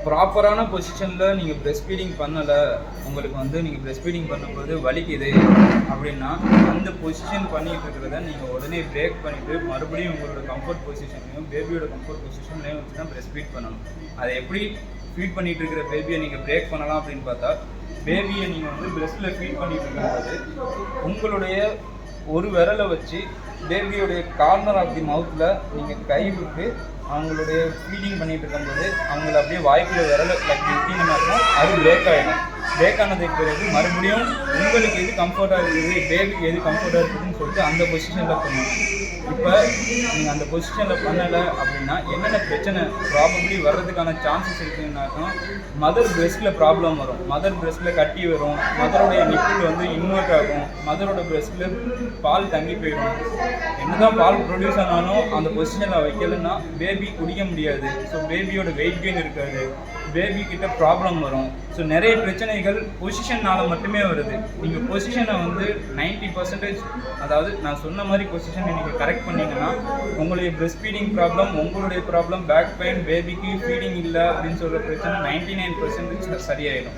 ப்ராப்பரான பொசிஷனில் நீங்கள் பிரெஸ்ட் ஃபீடிங் பண்ணலை, உங்களுக்கு வந்து நீங்கள் பிரெஸ்ட் ஃபீடிங் பண்ணும்போது வலிக்குது அப்படின்னா அந்த பொசிஷன் பண்ணிகிட்டு இருக்கிறத நீங்கள் உடனே பிரேக் பண்ணிவிட்டு மறுபடியும் உங்களோட கம்ஃபர்ட் பொசிஷன்லையும் பேபியோட கம்ஃபர்ட் பொசிஷன்லையும் வச்சு தான் பிரெஸ்ட் ஃபீட் பண்ணணும். அதை எப்படி ஃபீட் பண்ணிகிட்டு இருக்கிற பேபியை நீங்கள் பிரேக் பண்ணலாம் அப்படின்னு பார்த்தா, பேபியை நீங்கள் வந்து பிரெஸ்ட்டில் ஃபீட் பண்ணிகிட்டு இருக்கும்போது உங்களுடைய ஒரு விரலை வச்சு பேபியோடைய கார்னர் ஆஃப் தி மவுத்தில் நீங்கள் கை விட்டு அவங்களுடைய ஃபீடிங் பண்ணிகிட்டு இருக்கும்போது அவங்கள அப்படியே வாய்க்குள்ள விரலை லைக் விட்டிங்கன்னா அது பிரேக் ஆகிடும். பிரேக் ஆனதுக்கு பிறகு மறுபடியும் உங்களுக்கு எது கம்ஃபர்ட்டாக இருக்குது, பேபிக்கு எது கம்ஃபர்ட்டாக இருக்குதுன்னு சொல்லிட்டு அந்த பொசிஷனில் பண்ணணும். இப்போ நீங்கள் அந்த பொசிஷனில் பண்ணலை அப்படின்னா என்னென்ன பிரச்சனை ப்ராபப்ளி வர்றதுக்கான சான்சஸ் இருக்குதுன்னாக்கா, மதர் பிரெஸ்ட்டில் ப்ராப்ளம் வரும், மதர் பிரெஸ்ட்டில் கட்டி வரும், மதரோடைய நிப்பிள் வந்து இன்வெர்ட் ஆகும், மதரோட பிரெஸ்ட்டில் பால் தங்கி போயிடும். என்னதான் பால் ப்ரொடியூஸ் ஆனாலும் அந்த பொசிஷனில் வைக்கலைன்னா பேபி குடிக்க முடியாது. ஸோ பேபியோட வெயிட் கெயின் இருக்காது, பேபி கிட்ட ப்ராப்ளம் வரும். ஸோ நிறைய பிரச்சனைகள் பொசிஷனால் மட்டுமே வருது. நீங்கள் பொசிஷனை வந்து 90%, அதாவது நான் சொன்ன மாதிரி பொசிஷனை நீங்கள் கரெக்ட் பண்ணிங்கன்னா உங்களுடைய பிரெஸ்ட் ஃபீடிங் ப்ராப்ளம், உங்களுடைய ப்ராப்ளம், பேக் பெயின், பேபிக்கு ஃபீடிங் இல்லை அப்படின்னு சொல்கிற பிரச்சனை 99% சரியாயிடும்.